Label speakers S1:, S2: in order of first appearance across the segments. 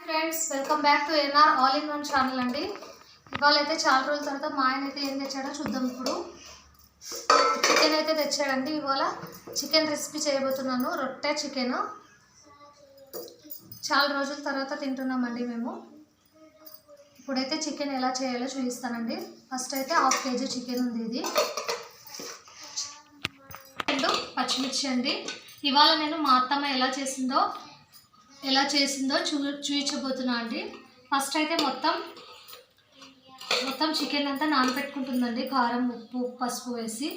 S1: Friends, welcome back to NR all in one channel అండి. ఇవాళ అయితే చాలా రోజుల తర్వాత మా ఆయన అయితే ఏం తెచ్చాడో చూద్దాం. ఇప్పుడు చికెన్ అయితే తెచ్చాడండి. ఇవాళ చికెన్ రెసిపీ చేయబోతున్నాను. రొట్టె చికెన్ చాలా రోజుల తర్వాత తింటున్నామండి మేము. ఇప్పుడైతే చికెన్ ఎలా చేయాలో చూపిస్తానండి. ఫస్ట్ అయితే 1/2 kg చికెన్ ఉంది. ఇది 2 పచ్చిమిర్చి అండి. ఇవాళ నేను మా అత్తమ్మ ఎలా చేసిందో చూపించబోతున్నా అండి. ఫస్ట్ అయితే మొత్తం చికెన్ అంతా నానబెట్టుకుంటుందండి. కారం, ఉప్పు, పసుపు వేసి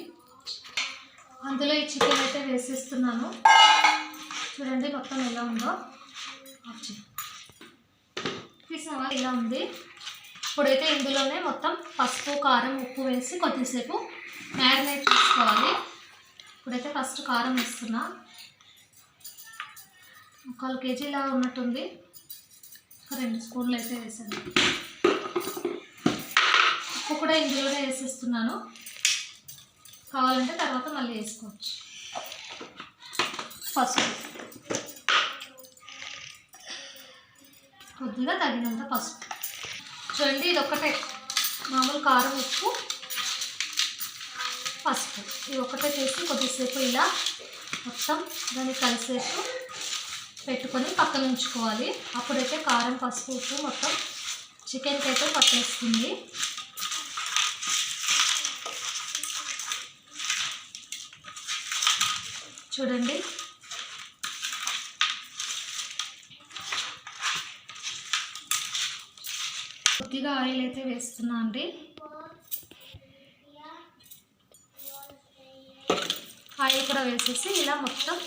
S1: అందులో ఈ చికెన్ అయితే వేసేస్తున్నాను. చూడండి మొత్తం ఎలా ఉందో. తీసినవా ఇలా ఉంది. ఇప్పుడైతే ఇందులోనే మొత్తం పసుపు, కారం, ఉప్పు వేసి కొద్దిసేపు మ్యారినేట్ చేసుకోవాలి. ఇప్పుడైతే ఫస్ట్ కారం వేస్తున్నా. 1/4 kg లా ఉన్నట్టుంది. 2 స్పూన్లు అయితే వేసాను. ఉప్పు కూడా ఇందులోనే వేసేస్తున్నాను. కావాలంటే తర్వాత మళ్ళీ వేసుకోవచ్చు. పసుపు కొద్దిగా తగినంత పసుపు. చూడండి, ఇది ఒకటే మామూలు కారం, ఉప్పు, పసుపు ఇది ఒకటే చేసి కొద్దిసేపు ఇలా మొత్తం దాన్ని కలిసేపు పెట్టుకొని పక్కన ఉంచుకోవాలి. అప్పుడైతే కారం, పసుపు, ఉప్పు మొత్తం చికెన్కి అయితే పట్టేస్తుంది. చూడండి, కొద్దిగా ఆయిల్ అయితే వేస్తున్నా అండి. ఆయిల్ కూడా వేసేసి ఇలా మొత్తం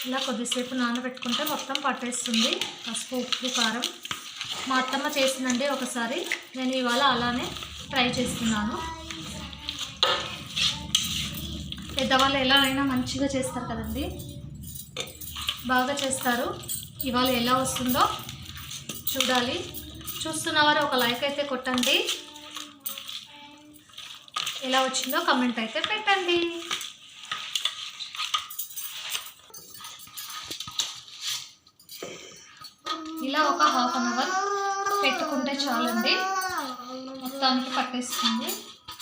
S1: ఇలా కొద్దిసేపు నానబెట్టుకుంటే మొత్తం పట్టేస్తుంది పసుపు, ఉప్పు, కారం. మా అత్తమ్మ చేసిందండి ఒకసారి. నేను ఇవాళ అలానే ట్రై చేస్తున్నాను. పెద్దవాళ్ళు ఎలా అయినా మంచిగా చేస్తారు కదండి, బాగా చేస్తారు. ఇవాళ ఎలా వస్తుందో చూడాలి. చూస్తున్నవారు ఒక లైక్ అయితే కొట్టండి. ఎలా వచ్చిందో కమెంట్ అయితే పెట్టండి. ఇలా ఒక 1/2 అవర్ పెట్టుకుంటే చాలండి. మొత్తానికి పట్టేస్తుంది.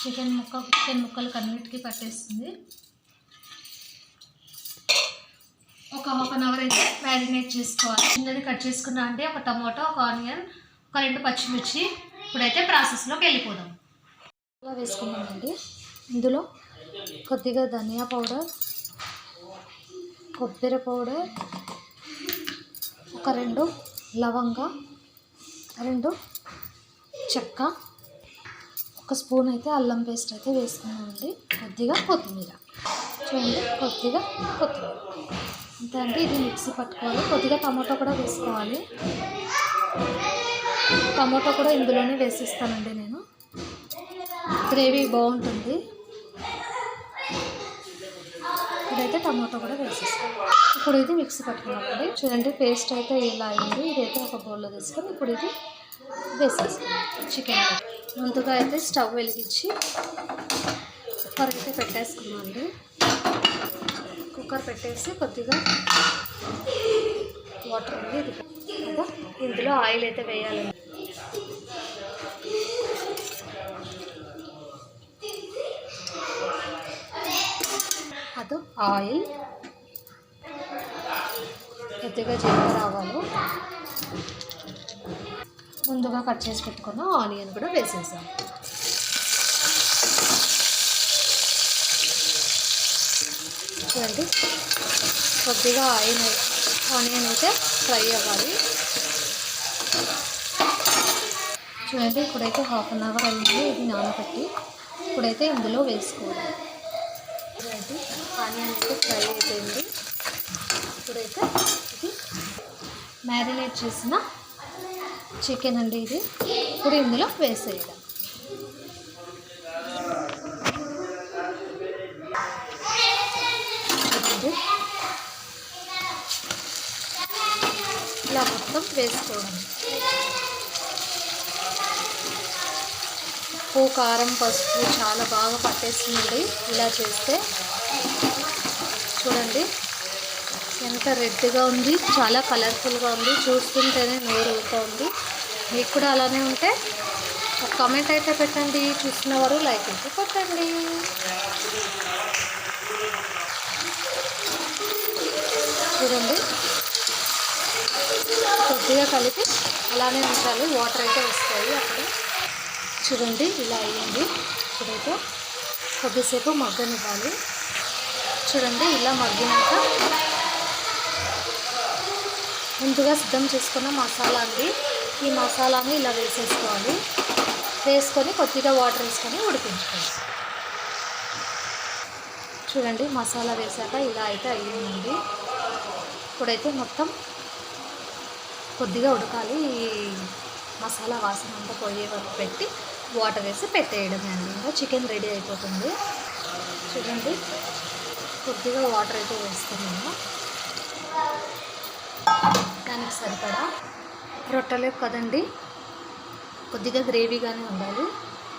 S1: చికెన్ ముక్కలకి అన్నిటికీ పట్టేస్తుంది. ఒక 1/2 అవర్ అయితే మ్యారినేట్ చేసుకోవాలి. చిన్నది కట్ చేసుకున్నా అండి. ఒక టమాటో, ఒక ఆనియన్, ఒక 2 పచ్చిమిర్చి. ఇప్పుడైతే ప్రాసెస్లోకి వెళ్ళిపోదాం. ఇలా వేసుకున్నామండి. ఇందులో కొద్దిగా ధనియా పౌడర్, కొబ్బరి పౌడర్, ఒక 2 లవంగా, 2 చెక్క, 1 స్పూన్ అయితే అల్లం పేస్ట్ అయితే వేసుకున్నామండి. కొద్దిగా కొత్తిమీర. చూడండి, కొద్దిగా కొత్తిమీర అంతే అండి. ఇది మిక్సీ పట్టుకోవాలి. కొద్దిగా టమాటో కూడా వేసుకోవాలి. టమాటో కూడా ఇందులోనే వేసిస్తానండి నేను. గ్రేవీ బాగుంటుంది. ఇప్పుడైతే టమాటో కూడా వేసేస్తాను. ఇప్పుడు ఇది మిక్సీ పట్టుకున్నామండి. చూడండి, పేస్ట్ అయితే ఇలా అయింది. ఇదైతే ఒక బౌల్లో తీసుకొని ఇప్పుడు ఇది వేసేసుకున్నాం చికెన్. ముందుగా అయితే స్టవ్ వెలిగించి కుక్కర్ అయితే పెట్టేసుకున్నాం అండి. కుక్కర్ పెట్టేసి కొద్దిగా వాటర్ ఉంది ఇది కదా, ఇందులో ఆయిల్ అయితే వేయాలండి. అది ఆయిల్, కొద్దిగా జీలకర్ర, ఆవాలు, ముందుగా కట్ చేసి పెట్టుకున్న ఆనియన్ కూడా వేసేసాం. చూడండి, కొద్దిగా ఆనియన్ అయితే ఫ్రై అవ్వాలి. చూడండి, ఇప్పుడైతే 1/2 అవర్ అయింది ఇది నానబెట్టి. ఇప్పుడైతే ఇందులో వేసుకోవాలి. చూడండి, ఆనియన్ అయితే ఫ్రై అయిపోయింది. ఇప్పుడైతే ఇది మ్యారినేట్ చేసిన చికెన్ అండి. ఇది ఇప్పుడు ఇందులో వేసేయడం. ఇలా మొత్తం వేసుకోవడం. ఉప్పు, కారం, పసుపు చాలా బాగా పట్టేస్తుందండి ఇలా చేస్తే. చూడండి, ఎంత రెడ్గా ఉంది, చాలా కలర్ఫుల్గా ఉంది. చూస్తుంటేనే నోరు ఊరుతోంది. మీకు కూడా అలానే ఉంటే ఒక కామెంట్ అయితే పెట్టండి. చూసిన వారు లైక్ అయితే కొట్టండి. చూడండి, కొద్దిగా కలిపి అలానే ఉంచాలి. వాటర్ అయితే వస్తాయి అక్కడ. చూడండి, ఇలా అయ్యింది. ఇప్పుడైతే కొద్దిసేపు మగ్గనివ్వాలి. చూడండి, ఇలా మగ్గినాక ముందుగా సిద్ధం చేసుకున్న మసాలా అండి. ఈ మసాలాని ఇలా వేసేసుకోవాలి. వేసుకొని కొద్దిగా వాటర్ వేసుకొని ఉడికించుకోవాలి. చూడండి, మసాలా వేసాక ఇలా అయితే అయ్యిందండి. ఇప్పుడైతే మొత్తం కొద్దిగా ఉడకాలి. ఈ మసాలా వాసన అంతా పోయే వరకు పెట్టి వాటర్ వేసి పెట్టేయడమే అండి. ఇంకా చికెన్ రెడీ అయిపోతుంది. చూడండి, కొద్దిగా వాటర్ అయితే వేస్తున్నాను. దానికి సరిపడా రొట్టెలేపు కదండి, కొద్దిగా గ్రేవీగానే ఉండాలి,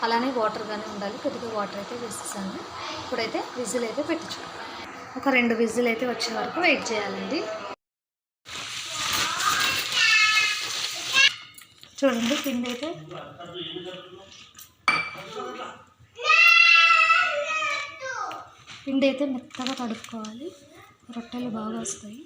S1: అలానే వాటర్గానే ఉండాలి. కొద్దిగా వాటర్ అయితే వేసేసాను. ఇప్పుడైతే విజిల్ అయితే పెట్టించుకోవాలి. ఒక 2 విజిల్ అయితే వచ్చే వరకు వెయిట్ చేయాలండి. చూడండి, పిండి అయితే మెత్తగా తడుపుకోవాలి. రొట్టెలు బాగా వస్తాయి.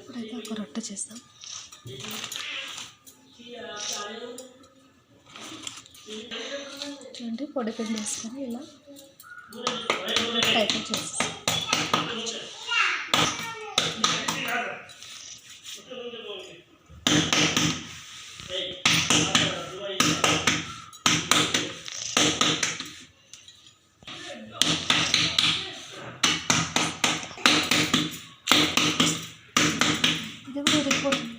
S1: ఇప్పుడైతే ఒక రొట్టె చేస్తాం. చూడండి, పొడి పిండి వేసుకొని ఇలా టైప్ చేస్తాం. ఇది కూడా ఉడికిపోతుంది.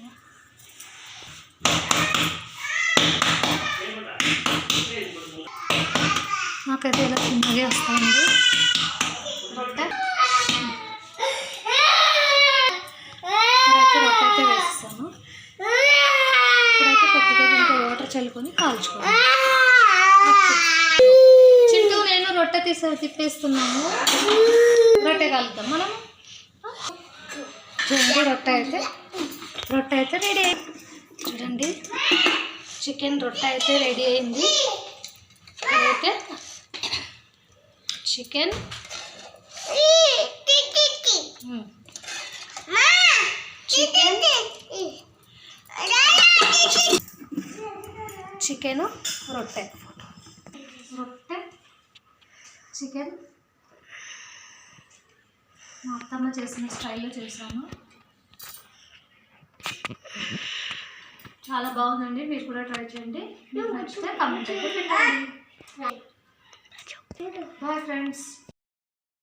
S1: నాకైతే ఇలా చిన్నగా వస్తాయండి రొట్టె. రొట్టె అయితే వేస్తాను. ఇప్పుడైతే కొద్దిగా దీంట్లో వాటర్ చల్లుకొని కాల్చుకోవాలి. చింటూ నేను రొట్టె తిప్పేస్తున్నాము. రొట్టె కాలుతాం మనం. చూడండి, రొట్టె అయితే రెడీ అయింది. చూడండి, చికెన్ రొట్టె అయితే రెడీ అయింది. అయితే చికెన్ చికెన్ రొట్టె చికెన్ మా అత్తమ్మ చేసిన స్టైల్లో చేశాను. చాలా బాగుందండి. మీరు కూడా ట్రై చేయండి. మీకు నచ్చితే కామెంట్ అయితే పెట్టండి. Bye friends.